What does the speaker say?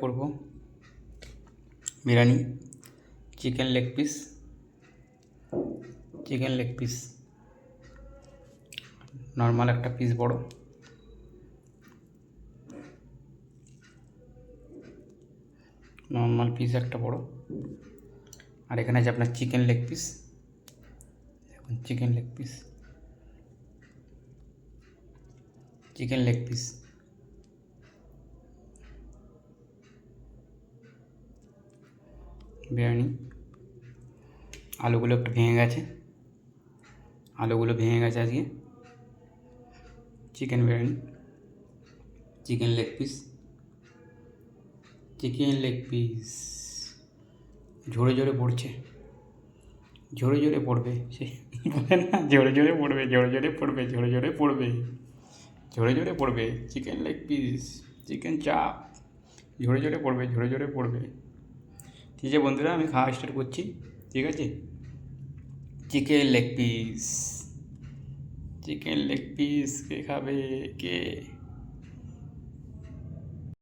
করব biryani. Chicken leg piece normal একটা piece বড়, নর্মাল পিস একটা বড়। আর এখানে আছে আপনার চিকেন লেগ পিস, দেখুন চিকেন লেগ পিস বিরিয়ানি। আলুগুলো একটু ভেঙে গেছে আজকে। Chicken biryani, chicken leg piece ঝরে পড়ছে, সে বলে না ঝরে পড়বে। চিকেন লেগ পিস, চিকেন চাপ ঝরে পড়বে। ঠিক আছে বন্ধুরা, আমি খাওয়া স্টার্ট করছি। ঠিক আছে, চিকেন লেগ পিস কে খাবে কে?